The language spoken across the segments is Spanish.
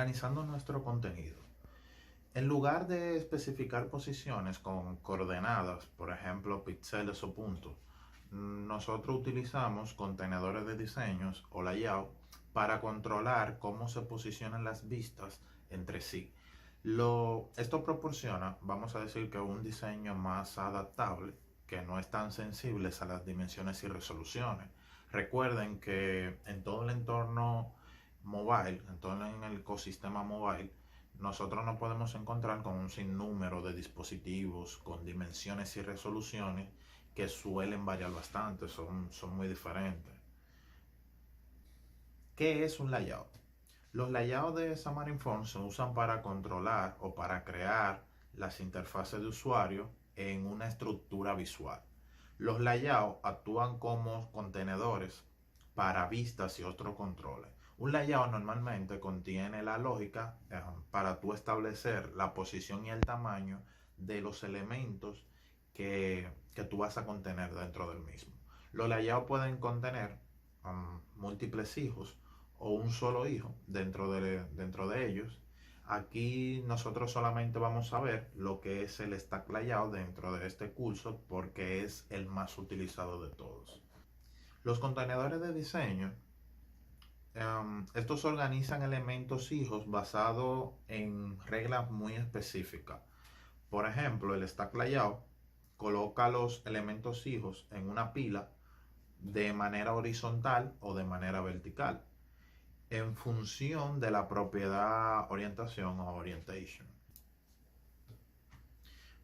Organizando nuestro contenido. En lugar de especificar posiciones con coordenadas, por ejemplo píxeles o puntos, nosotros utilizamos contenedores de diseños o layout para controlar cómo se posicionan las vistas entre sí. Esto proporciona, vamos a decir, que un diseño más adaptable, que no es tan sensible a las dimensiones y resoluciones. Recuerden que en todo el entorno mobile, en todo el ecosistema mobile, nosotros nos podemos encontrar con un sinnúmero de dispositivos con dimensiones y resoluciones que suelen variar bastante, son muy diferentes. ¿Qué es un layout? Los layouts de Xamarin.Form se usan para controlar o para crear las interfaces de usuario en una estructura visual. Los layouts actúan como contenedores para vistas y otros controles. Un layout normalmente contiene la lógica para tú establecer la posición y el tamaño de los elementos que tú vas a contener dentro del mismo. Los layouts pueden contener múltiples hijos o un solo hijo dentro de ellos. Aquí nosotros solamente vamos a ver lo que es el stack layout dentro de este curso porque es el más utilizado de todos. Los contenedores de diseño, estos organizan elementos hijos basados en reglas muy específicas. Por ejemplo, el stack layout coloca los elementos hijos en una pila de manera horizontal o de manera vertical, en función de la propiedad orientación o orientation.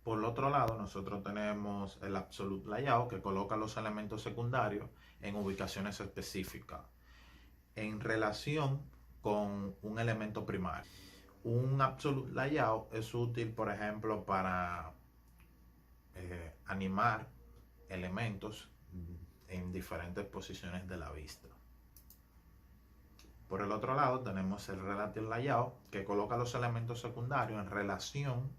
Por el otro lado, nosotros tenemos el absolute layout, que coloca los elementos secundarios en ubicaciones específicas en relación con un elemento primario. Un absolute layout es útil, por ejemplo, para animar elementos en diferentes posiciones de la vista. Por el otro lado tenemos el relative layout, que coloca los elementos secundarios en relación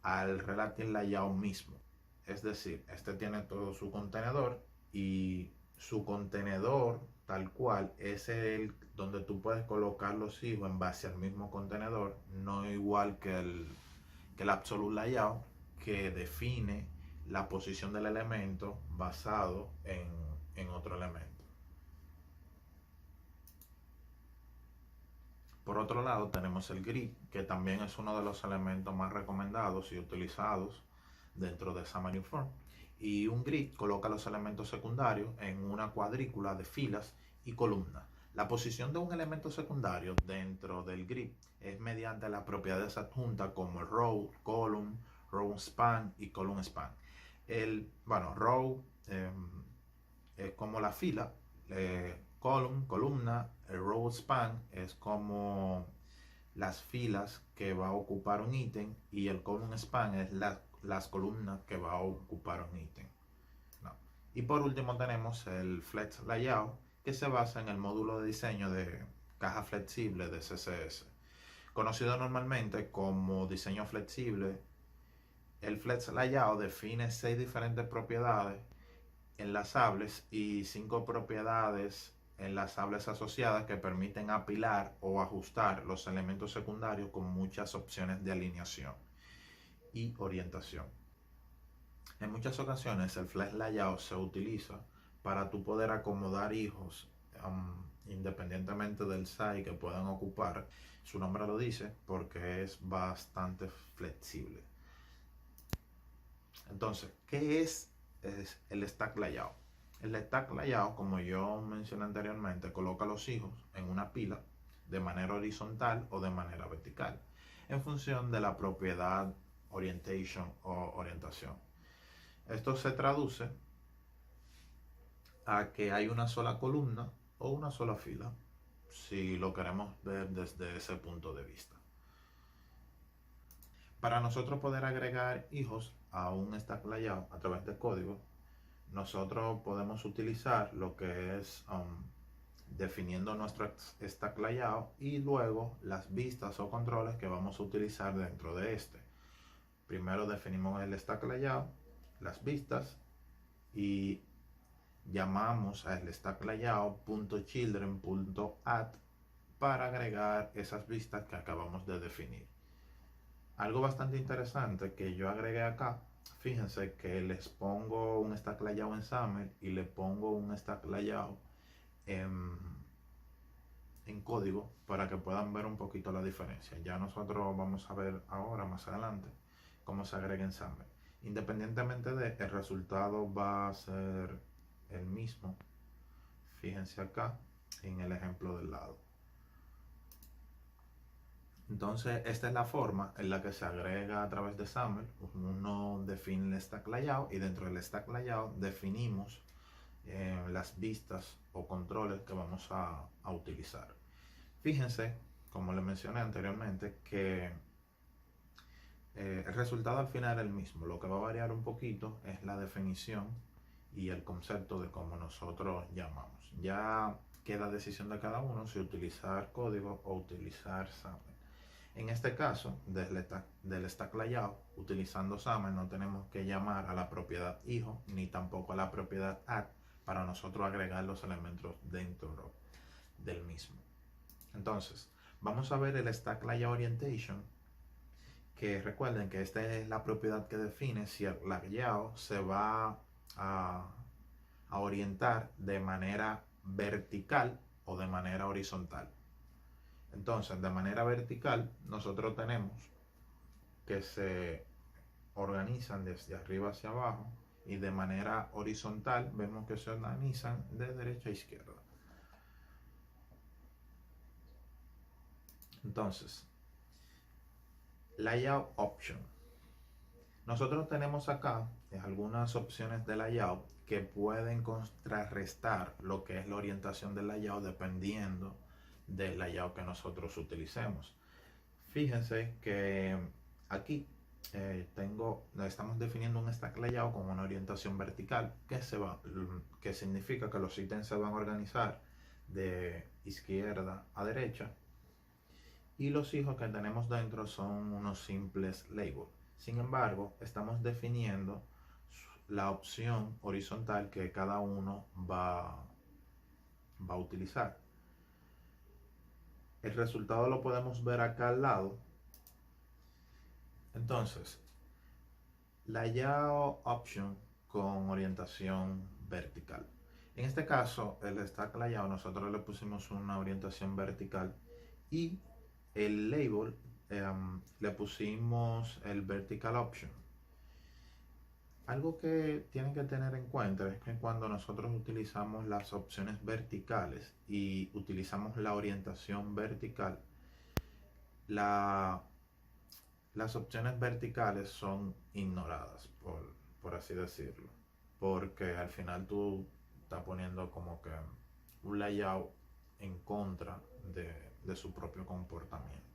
al relative layout mismo. Es decir, este tiene todo su contenedor y su contenedor tal cual es el donde tú puedes colocar los hijos en base al mismo contenedor, no igual que el absolute layout, que define la posición del elemento basado en otro elemento. Por otro lado tenemos el grid, que también es uno de los elementos más recomendados y utilizados dentro de Xamarin.Form. Y un grid coloca los elementos secundarios en una cuadrícula de filas y columnas. La posición de un elemento secundario dentro del grid es mediante las propiedades adjuntas como el row, column, row span y column span. Row es como la fila, columna, el row span es como las filas que va a ocupar un ítem y el column span es las columnas que va a ocupar un ítem. No. Y por último tenemos el flex layout, que se basa en el módulo de diseño de caja flexible de CSS. Conocido normalmente como diseño flexible, el flex layout define 6 diferentes propiedades enlazables y 5 propiedades enlazables asociadas que permiten apilar o ajustar los elementos secundarios con muchas opciones de alineación y orientación. En muchas ocasiones el flex layout se utiliza para tú poder acomodar hijos independientemente del size que puedan ocupar. Su nombre lo dice porque es bastante flexible. Entonces, ¿qué es el stack layout? El stack layout, como yo mencioné anteriormente, coloca los hijos en una pila de manera horizontal o de manera vertical, en función de la propiedad orientation o orientación. Esto se traduce a que hay una sola columna o una sola fila, si lo queremos ver desde ese punto de vista. Para nosotros poder agregar hijos a un stack layout a través de código, nosotros podemos utilizar lo que es definiendo nuestro stack layout y luego las vistas o controles que vamos a utilizar dentro de este. Primero definimos el stack layout, las vistas, y llamamos al stack layout.children.add para agregar esas vistas que acabamos de definir. Algo bastante interesante que yo agregué acá, fíjense que les pongo un stack layout en SAML y le pongo un stack layout en, en código para que puedan ver un poquito la diferencia. Ya nosotros vamos a ver ahora, más adelante, cómo se agrega en SAML. Independientemente de, el resultado va a ser el mismo. Fíjense acá en el ejemplo del lado. Entonces, esta es la forma en la que se agrega a través de SAML. Uno define el stack layout y dentro del stack layout definimos las vistas o controles que vamos a utilizar. Fíjense, como les mencioné anteriormente, que el resultado al final es el mismo. Lo que va a variar un poquito es la definición y el concepto de cómo nosotros llamamos. Ya queda decisión de cada uno si utilizar código o utilizar SAML. En este caso, del stack layout, utilizando SAML, no tenemos que llamar a la propiedad hijo ni tampoco a la propiedad add para nosotros agregar los elementos dentro del mismo. Entonces, vamos a ver el stack layout orientation, que recuerden que esta es la propiedad que define si el layout se va a orientar de manera vertical o de manera horizontal. Entonces, de manera vertical, nosotros tenemos que se organizan desde arriba hacia abajo y de manera horizontal vemos que se organizan de derecha a izquierda. Entonces, layout option. Nosotros tenemos acá algunas opciones de layout que pueden contrarrestar lo que es la orientación del layout dependiendo del layout que nosotros utilicemos. Fíjense que aquí estamos definiendo un stack layout con una orientación vertical que significa que los ítems se van a organizar de izquierda a derecha y los hijos que tenemos dentro son unos simples labels. Sin embargo, estamos definiendo la opción horizontal que cada uno va a utilizar. El resultado lo podemos ver acá al lado. Entonces, layout option con orientación vertical. En este caso, el stack layout, nosotros le pusimos una orientación vertical y el label le pusimos el vertical option. Algo que tienen que tener en cuenta es que cuando nosotros utilizamos las opciones verticales y utilizamos la orientación vertical, las opciones verticales son ignoradas, por así decirlo, porque al final tú estás poniendo como que un layout en contra de su propio comportamiento.